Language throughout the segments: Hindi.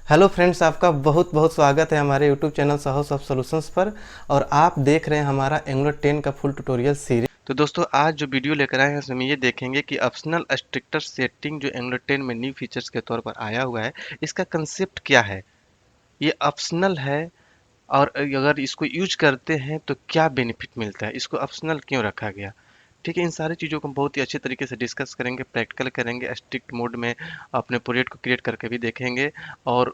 हेलो फ्रेंड्स, आपका बहुत बहुत स्वागत है हमारे YouTube channel house of solutions पर। और आप देख रहे हैं हमारा एंगुलर 10 का फुल ट्यूटोरियल सीरीज। तो दोस्तों, आज जो वीडियो लेकर आए हैं उसमें ये देखेंगे कि ऑप्शनल स्ट्रिक्टर सेटिंग जो एंगुलर 10 में न्यू फीचर्स के तौर पर आया हुआ है, इसका कंसेप्ट क्या है। ये ऑप्शनल है और अगर इसको यूज करते हैं तो क्या बेनिफिट मिलता है, इसको ऑप्शनल क्यों रखा गया। ठीक है, इन सारी चीज़ों को हम बहुत ही अच्छे तरीके से डिस्कस करेंगे, प्रैक्टिकल करेंगे, स्ट्रिक्ट मोड में अपने प्रोजेक्ट को क्रिएट करके भी देखेंगे। और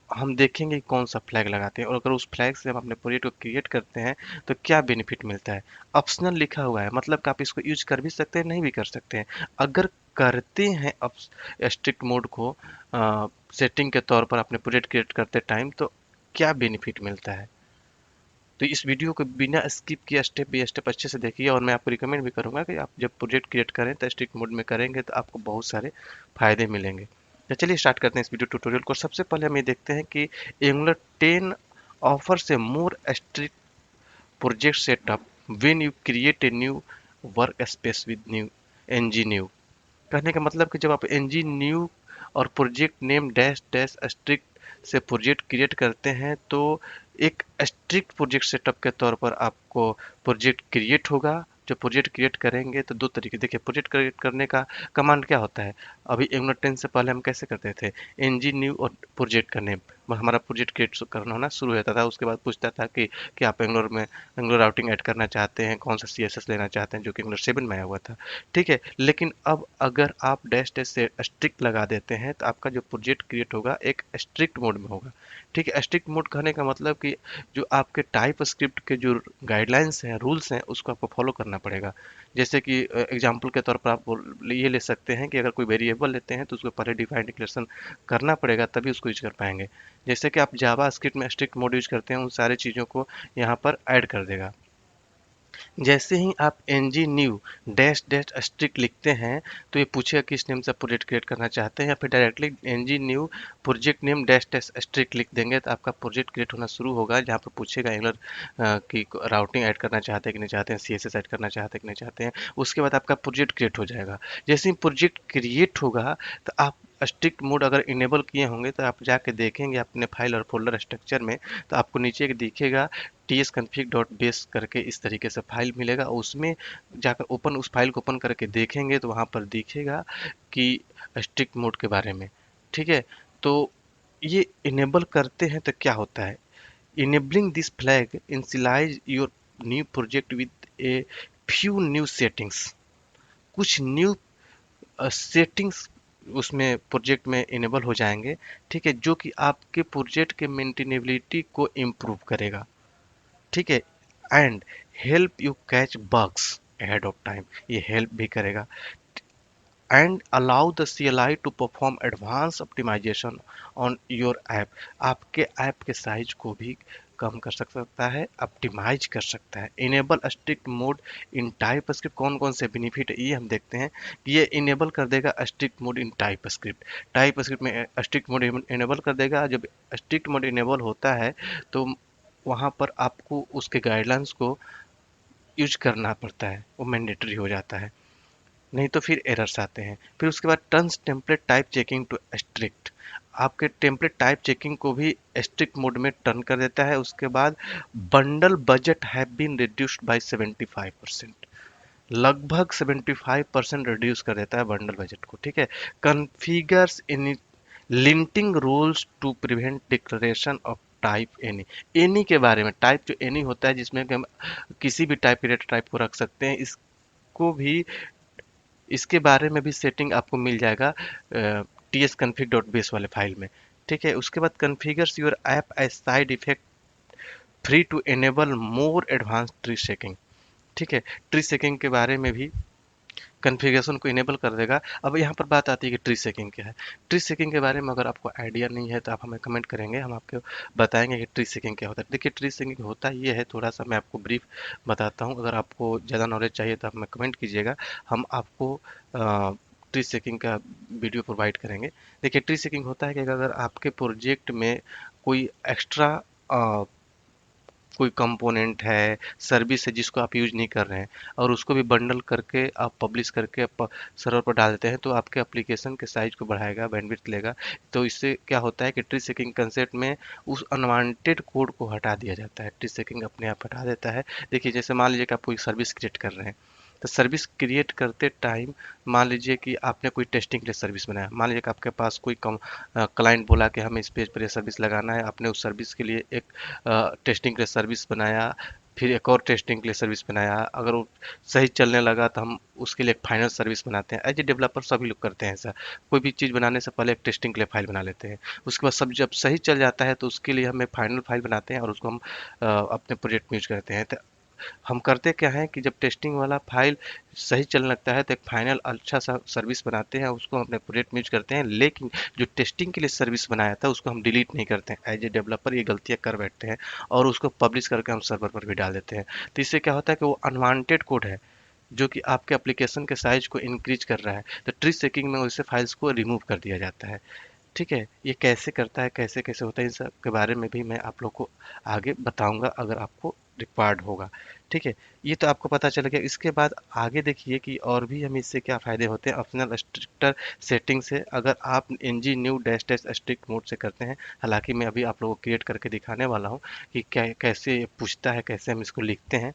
हम देखेंगे कि कौन सा फ्लैग लगाते हैं और अगर उस फ्लैग से हम अपने प्रोजेक्ट को क्रिएट करते हैं तो क्या बेनिफिट मिलता है। ऑप्शनल लिखा हुआ है मतलब कि आप इसको यूज कर भी सकते हैं, नहीं भी कर सकते हैं। अगर करते हैं स्ट्रिक्ट मोड को सेटिंग के तौर पर अपने प्रोजेक्ट क्रिएट करते टाइम, तो क्या बेनिफिट मिलता है। तो इस वीडियो को बिना स्किप किए स्टेप बाय स्टेप अच्छे से देखिए और मैं आपको रिकमेंड भी करूंगा कि आप जब प्रोजेक्ट क्रिएट करें तो स्ट्रिक्ट मोड में करेंगे तो आपको बहुत सारे फायदे मिलेंगे। तो चलिए स्टार्ट करते हैं इस वीडियो ट्यूटोरियल को। सबसे पहले हम ये देखते हैं कि Angular 10 offers a more strict project setup when you create a new workspace with new NG new. कहने का मतलब कि जब आप एनजी न्यू और project name dash dash strict से प्रोजेक्ट क्रिएट करते हैं तो एक स्ट्रिक्ट प्रोजेक्ट सेटअप के तौर पर आपको प्रोजेक्ट क्रिएट होगा। जो प्रोजेक्ट क्रिएट करेंगे तो दो तरीके, देखिए प्रोजेक्ट क्रिएट करने का कमांड क्या होता है। अभी एंगुलर 10 से पहले हम कैसे करते थे, एनजी न्यू और प्रोजेक्ट का नेम, हमारा प्रोजेक्ट क्रिएट करना होना शुरू होता था। उसके बाद पूछता था कि आप एंगुलर में एंगुलर राउटिंग ऐड करना चाहते हैं, कौन सा सीएसएस लेना चाहते हैं, जो कि एंगुलर 7 में आया हुआ था। ठीक है, लेकिन अब अगर आप डैश डैश से स्ट्रिक्ट लगा देते हैं तो आपका जो प्रोजेक्ट क्रिएट होगा एक स्ट्रिक्ट मोड में होगा। ठीक है, स्ट्रिक्ट मोड कहने का मतलब कि जो आपके टाइप स्क्रिप्ट के जो गाइडलाइंस हैं, रूल्स हैं, उसको आपको फॉलो करना पड़ेगा। जैसे कि एग्जांपल के तौर पर आप ये ले सकते हैं कि अगर कोई वेरिएबल लेते हैं तो उसको पहले डिफाइन डिक्लेरेशन करना पड़ेगा, तभी उसको यूज कर पाएंगे। जैसे कि आप जावा स्क्रिप्ट में स्ट्रिक्ट मोड यूज करते हैं, उन सारी चीज़ों को यहाँ पर ऐड कर देगा। जैसे ही आप NG new dash dash strict लिखते हैं तो ये पूछेगा किस नेम से प्रोजेक्ट क्रिएट करना चाहते हैं, या फिर directly NG new project name dash dash strict लिख देंगे तो आपका प्रोजेक्ट क्रिएट होना शुरू होगा, जहाँ पर पूछेगा एंगुलर की राउटिंग ऐड करना चाहते हैं कि नहीं चाहते हैं, सीएसएस ऐड करना चाहते हैं कि नहीं चाहते हैं। उसके बाद आपका प्रोजेक्ट क्रिएट हो जाएगा। जैसे ही प्रोजेक्ट क्रिएट होगा तो आप स्ट्रिक्ट मोड अगर इनेबल किए होंगे तो आप जाके देखेंगे अपने फाइल और फोल्डर स्ट्रक्चर में, तो आपको नीचे एक दिखेगा tsconfig.base करके, इस तरीके से फाइल मिलेगा। उसमें जाकर ओपन, उस फाइल को ओपन करके देखेंगे तो वहाँ पर दिखेगा कि स्ट्रिक्ट मोड के बारे में। ठीक है, तो ये इनेबल करते हैं तो क्या होता है, enabling this flag initialise your new project with a few new settings. कुछ न्यू सेटिंग्स उसमें प्रोजेक्ट में इनेबल हो जाएंगे। ठीक है, जो कि आपके प्रोजेक्ट के मेंटेनेबिलिटी को इम्प्रूव करेगा। ठीक है, and help you catch bugs ahead of time, ये हेल्प भी करेगा। And allow the CLI to perform advance optimisation on your app, आपके ऐप के साइज को भी कम कर सकता है, ऑप्टिमाइज कर सकता है। Enable strict mode in type script, कौन कौन से बेनिफिट है ये हम देखते हैं। ये इनेबल कर देगा strict mode in type script, type script में स्ट्रिक्ट मोड इनेबल कर देगा। जब स्ट्रिक्ट मोड इनेबल होता है तो वहाँ पर आपको उसके गाइडलाइंस को यूज करना पड़ता है, वो मैंडेटरी हो जाता है, नहीं तो फिर एरर्स आते हैं। फिर उसके बाद turns template type checking to strict, आपके टेम्पलेट टाइप चेकिंग को भी स्ट्रिक्ट मोड में टर्न कर देता है। उसके बाद bundle budget have been reduced by 75%, लगभग 75% रिड्यूस कर देता है बंडल बजट को। ठीक है, configures in linting rules to prevent declaration of type any. Any के बारे में, टाइप जो एनी होता है जिसमें कि हम किसी भी टाइप के डेटा टाइप को रख सकते हैं, इसको भी, इसके बारे में भी सेटिंग आपको मिल जाएगा tsconfig.base वाले फाइल में। ठीक है, उसके बाद configures your app as side effect free to enable more advance tree shaking. ठीक है, ट्री शेकिंग के बारे में भी कॉन्फ़िगरेशन को इनेबल कर देगा। अब यहाँ पर बात आती है कि ट्री शेकिंग क्या है। ट्री शेकिंग के बारे में अगर आपको आइडिया नहीं है तो आप हमें कमेंट करेंगे, हम आपको बताएंगे कि ट्री शेकिंग क्या होता है। देखिए, ट्री शेकिंग होता ये है, थोड़ा सा मैं आपको ब्रीफ बताता हूँ, अगर आपको ज़्यादा नॉलेज चाहिए तो आप हमें कमेंट कीजिएगा, हम आपको ट्री शेकिंग का वीडियो प्रोवाइड करेंगे। देखिए, ट्री शेकिंग होता है कि अगर आपके प्रोजेक्ट में कोई एक्स्ट्रा कोई कंपोनेंट है, सर्विस है जिसको आप यूज नहीं कर रहे हैं, और उसको भी बंडल करके आप पब्लिश करके आप सर्वर पर डाल देते हैं, तो आपके एप्लीकेशन के साइज को बढ़ाएगा, बैंडविड्थ लेगा। तो इससे क्या होता है कि ट्री शेकिंग कंसेप्ट में उस अनवांटेड कोड को हटा दिया जाता है, ट्री शेकिंग अपने आप हटा देता है। देखिए, जैसे मान लीजिए कि आप कोई सर्विस क्रिएट कर रहे हैं, तो सर्विस क्रिएट करते टाइम मान लीजिए कि आपने कोई टेस्टिंग के लिए सर्विस बनाया, मान लीजिए कि आपके पास कोई क्लाइंट बोला कि हमें इस पेज पर ये सर्विस लगाना है, आपने उस सर्विस के लिए एक टेस्टिंग के लिए सर्विस बनाया, फिर एक और टेस्टिंग के लिए सर्विस बनाया। अगर वो सही चलने लगा तो हम उसके लिए एक फाइनल सर्विस बनाते हैं। एज ए डेवलपर सभी लोग करते हैं ऐसा, कोई भी चीज़ बनाने से पहले एक टेस्टिंग के लिए फाइल बना लेते हैं। उसके बाद सब जब सही चल जाता है तो उसके लिए हम एक फाइनल फाइल बनाते हैं और उसको हम अपने प्रोजेक्ट में यूज करते हैं। तो हम करते क्या हैं कि जब टेस्टिंग वाला फाइल सही चलने लगता है तो एक फाइनल अच्छा सा सर्विस बनाते हैं, उसको हम अपने प्रोजेक्ट में यूज करते हैं। लेकिन जो टेस्टिंग के लिए सर्विस बनाया था उसको हम डिलीट नहीं करते हैं। एज ए डेवलपर ये गलतियां कर बैठते हैं और उसको पब्लिश करके हम सर्वर पर भी डाल देते हैं। तो इससे क्या होता है कि वो अनवांटेड कोड है जो कि आपके एप्लीकेशन के साइज को इंक्रीज कर रहा है, तो ट्री शेकिंग में उससे फाइल्स को रिमूव कर दिया जाता है। ठीक है, ये कैसे करता है, कैसे कैसे होता है, इन सब के बारे में भी मैं आप लोग को आगे बताऊंगा अगर आपको रिक्वायर्ड होगा। ठीक है, ये तो आपको पता चल गया। इसके बाद आगे देखिए कि और भी हमें इससे क्या फ़ायदे होते हैं ऑप्शनल स्ट्रिक्टर सेटिंग से, अगर आप NG new dash dash strict mode से करते हैं। हालांकि मैं अभी आप लोगों को क्रिएट करके दिखाने वाला हूँ कि कैसे ये पूछता है, कैसे हम इसको लिखते हैं।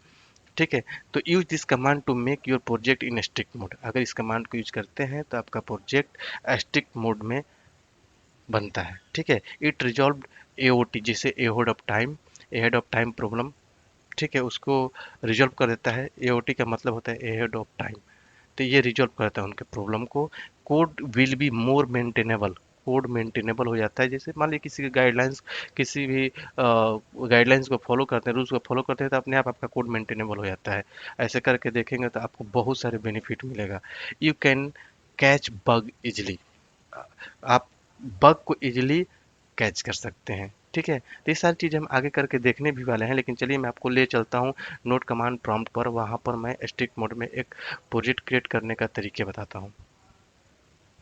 ठीक है, तो use this command to make your project in strict mode. अगर इस कमांड को यूज करते हैं तो आपका प्रोजेक्ट स्ट्रिक्ट मोड में बनता है। ठीक है, इट रिजॉल्व एओटी, जिसे एहेड ऑफ टाइम प्रॉब्लम, ठीक है, उसको रिजॉल्व कर देता है। एओटी का मतलब होता है एहेड ऑफ टाइम। तो ये रिजॉल्व करता है उनके प्रॉब्लम को। Code will be more maintainable, code maintainable हो जाता है। जैसे मान लीजिए किसी की गाइडलाइंस, किसी भी गाइडलाइंस को फॉलो करते हैं, रूल्स को फॉलो करते हैं, तो अपने आप आपका कोड मेंटेनेबल हो जाता है। ऐसे करके देखेंगे तो आपको बहुत सारे बेनिफिट मिलेगा। You can catch bug easily, आप बग को इजीली कैच कर सकते हैं। ठीक है, तो ये सारी चीज़ हम आगे करके देखने भी वाले हैं, लेकिन चलिए मैं आपको ले चलता हूँ नोट कमांड प्रॉम्प्ट पर। वहाँ पर मैं स्ट्रिक्ट मोड में एक प्रोजेक्ट क्रिएट करने का तरीके बताता हूँ।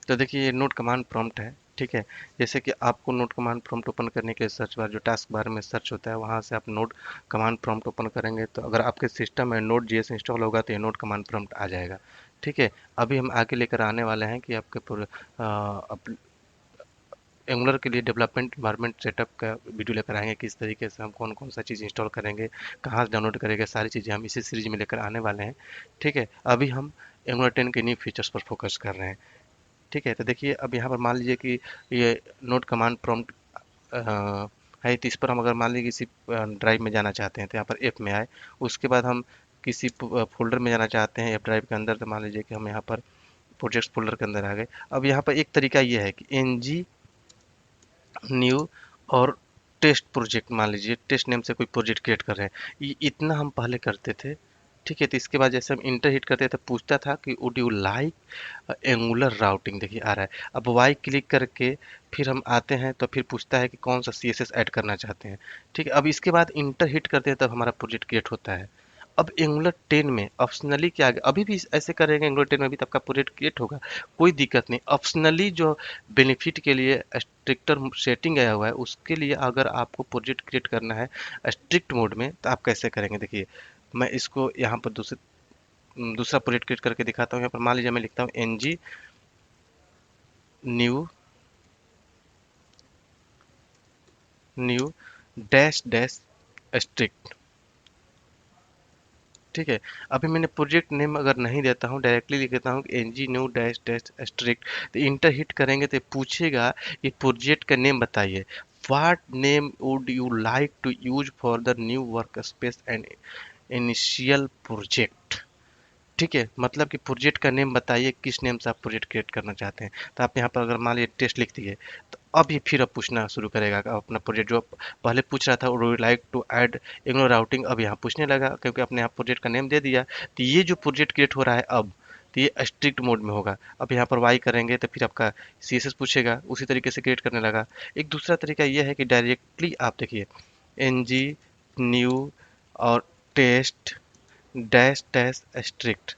तो देखिए, ये नोट कमांड प्रॉम्प्ट है। ठीक है, जैसे कि आपको नोट कमांड प्रॉम्प्ट ओपन करने के लिए सर्च बार, जो टास्क बार में सर्च होता है, वहाँ से आप नोट कमांड प्रॉम्प्ट ओपन करेंगे तो अगर आपके सिस्टम में नोट जीएस इंस्टॉल होगा तो ये नोट कमांड प्रॉम्प्ट आ जाएगा। ठीक है, अभी हम आगे लेकर आने वाले हैं कि आपके पूरे एंगुलर के लिए डेवलपमेंट इन्वायरमेंट सेटअप का वीडियो लेकर आएंगे, किस तरीके से हम कौन कौन सा चीज़ इंस्टॉल करेंगे, कहाँ से डाउनलोड करेंगे, सारी चीज़ें हम इसी सीरीज में लेकर आने वाले हैं। ठीक है, अभी हम एंगुलर 10 के न्यू फीचर्स पर फोकस कर रहे हैं। ठीक है, तो देखिए अब यहाँ पर मान लीजिए कि ये नोट कमांड प्रॉम्प्ट है, तो इस पर हम अगर मान लीजिए किसी ड्राइव में जाना चाहते हैं तो यहाँ पर एप में आए। उसके बाद हम किसी फोल्डर में जाना चाहते हैं एप ड्राइव के अंदर, तो मान लीजिए कि हम यहाँ पर प्रोजेक्ट्स फोल्डर के अंदर आ गए। अब यहाँ पर एक तरीका ये है कि एनजी न्यू और टेस्ट प्रोजेक्ट, मान लीजिए टेस्ट नेम से कोई प्रोजेक्ट क्रिएट कर रहे हैं, ये इतना हम पहले करते थे। ठीक है, तो इसके बाद जैसे हम इंटर हिट करते थे तो पूछता था कि would you like angular routing, देखिए आ रहा है। अब वाई क्लिक करके फिर हम आते हैं तो फिर पूछता है कि कौन सा सीएसएस ऐड करना चाहते हैं। ठीक है, अब इसके बाद इंटर हिट करते हैं तब हमारा प्रोजेक्ट क्रिएट होता है। अब एंगुलर 10 में ऑप्शनली क्या, अभी भी ऐसे करेंगे एंगुलर 10 में भी तो आपका प्रोजेक्ट क्रिएट होगा, कोई दिक्कत नहीं। ऑप्शनली जो बेनिफिट के लिए स्ट्रिक्टर सेटिंग आया हुआ है, उसके लिए अगर आपको प्रोजेक्ट क्रिएट करना है स्ट्रिक्ट मोड में तो आप कैसे करेंगे। देखिए, मैं इसको यहाँ पर दूसरा प्रोजेक्ट क्रिएट करके दिखाता हूँ। यहाँ पर मान लीजिए मैं लिखता हूँ NG new new dash dash strict. ठीक है, अभी मैंने प्रोजेक्ट नेम अगर नहीं देता हूँ, डायरेक्टली लिख देता हूँ कि NG new dash dash strict, तो इंटर हिट करेंगे तो पूछेगा कि प्रोजेक्ट का नेम बताइए। What name would you like to use for the new workspace and initial project. ठीक है, मतलब कि प्रोजेक्ट का नेम बताइए, किस नेम से आप प्रोजेक्ट क्रिएट करना चाहते हैं। तो आप यहाँ पर अगर मान लीजिए टेस्ट लिख दिए तो अब ये फिर अब पूछना शुरू करेगा कि अपना प्रोजेक्ट जो पहले पूछ रहा था वुड लाइक टू ऐड इग्नोर राउटिंग, अब यहाँ पूछने लगा क्योंकि आपने यहाँ प्रोजेक्ट का नेम दे दिया। तो ये जो प्रोजेक्ट क्रिएट हो रहा है अब, तो ये स्ट्रिक्ट मोड में होगा। अब यहाँ पर वाई करेंगे तो फिर आपका सीएसएस पूछेगा, उसी तरीके से क्रिएट करने लगा। एक दूसरा तरीका यह है कि डायरेक्टली आप देखिए एनजी न्यू और टेस्ट डैश डैश स्ट्रिक्ट।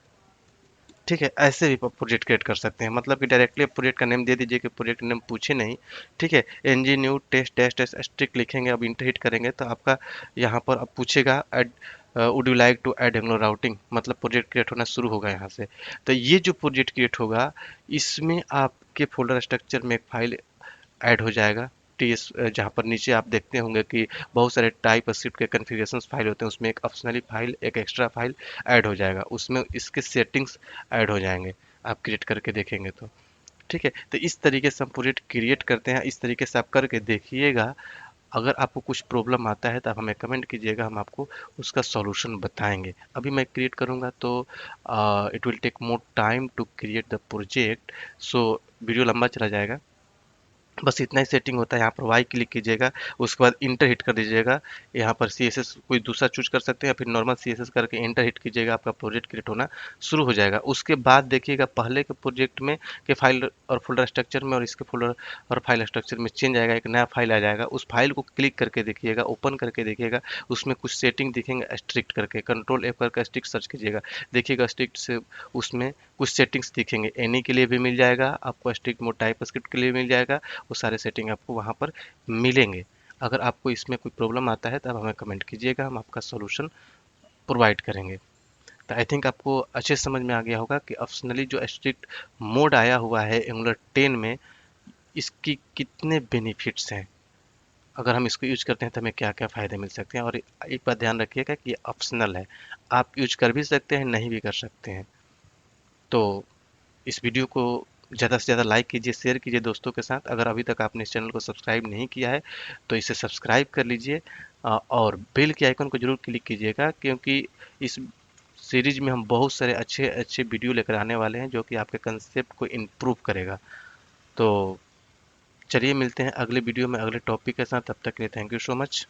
ठीक है, ऐसे भी प्रोजेक्ट क्रिएट कर सकते हैं, मतलब कि डायरेक्टली आप प्रोजेक्ट का नेम दे दीजिए कि प्रोजेक्ट नेम पूछे नहीं। ठीक है, NG new test dash dash strict लिखेंगे, अब इंटर हिट करेंगे तो आपका यहाँ पर अब पूछेगा add would you like to add Angular routing, मतलब प्रोजेक्ट क्रिएट होना शुरू होगा यहाँ से। तो ये जो प्रोजेक्ट क्रिएट होगा इसमें आपके फोल्डर स्ट्रक्चर में एक फाइल ऐड हो जाएगा। टीएस जहाँ पर नीचे आप देखते होंगे कि बहुत सारे टाइप स्क्रिप्ट के कन्फिग्रेशन फाइल होते हैं, उसमें एक ऑप्शनली फाइल, एक एक्स्ट्रा फाइल ऐड हो जाएगा, उसमें इसके सेटिंग्स ऐड हो जाएंगे, आप क्रिएट करके देखेंगे तो। ठीक है, तो इस तरीके से हम प्रोजेक्ट क्रिएट करते हैं, इस तरीके से आप करके देखिएगा। अगर आपको कुछ प्रॉब्लम आता है तो आप हमें कमेंट कीजिएगा, हम आपको उसका सॉल्यूशन बताएंगे। अभी मैं क्रिएट करूंगा तो it will take more time to create the project, so video लंबा चला जाएगा। बस इतना ही सेटिंग होता है। यहाँ पर वाई क्लिक कीजिएगा, उसके बाद इंटर हिट कर दीजिएगा। यहाँ पर सी एस एस कोई दूसरा चूज कर सकते हैं, फिर नॉर्मल सी एस एस करके इंटर हिट कीजिएगा, आपका प्रोजेक्ट क्रिएट होना शुरू हो जाएगा। उसके बाद देखिएगा पहले के प्रोजेक्ट में के फाइल और फोल्डर स्ट्रक्चर में और इसके फोल्डर और फाइल स्ट्रक्चर में चेंज आएगा, एक नया फाइल आ जाएगा। उस फाइल को क्लिक करके देखिएगा, ओपन करके देखिएगा, उसमें कुछ सेटिंग दिखेंगे स्ट्रिक्ट करके, कंट्रोल एफ करके स्ट्रिक्ट सर्च कीजिएगा, देखिएगा स्ट्रिक्ट से उसमें कुछ सेटिंग्स दिखेंगे। एनी के लिए भी मिल जाएगा आपको, स्ट्रिक्ट मोड टाइप स्क्रिप्ट के लिए मिल जाएगा, वो सारे सेटिंग आपको वहाँ पर मिलेंगे। अगर आपको इसमें कोई प्रॉब्लम आता है तो आप हमें कमेंट कीजिएगा, हम आपका सॉल्यूशन प्रोवाइड करेंगे। तो आई थिंक आपको अच्छे समझ में आ गया होगा कि ऑप्शनली जो स्ट्रिक्ट मोड आया हुआ है एंगुलर 10 में, इसकी कितने बेनिफिट्स हैं, अगर हम इसको यूज करते हैं तो हमें क्या क्या फ़ायदे मिल सकते हैं। और एक बात ध्यान रखिएगा कि ये ऑप्शनल है, आप यूज कर भी सकते हैं, नहीं भी कर सकते हैं। तो इस वीडियो को ज़्यादा से ज़्यादा लाइक कीजिए, शेयर कीजिए दोस्तों के साथ। अगर अभी तक आपने इस चैनल को सब्सक्राइब नहीं किया है तो इसे सब्सक्राइब कर लीजिए, और बेल के आइकन को जरूर क्लिक कीजिएगा, क्योंकि इस सीरीज में हम बहुत सारे अच्छे अच्छे वीडियो लेकर आने वाले हैं जो कि आपके कंसेप्ट को इम्प्रूव करेगा। तो चलिए मिलते हैं अगले वीडियो में अगले टॉपिक के साथ, तब तक के लिए थैंक यू सो मच।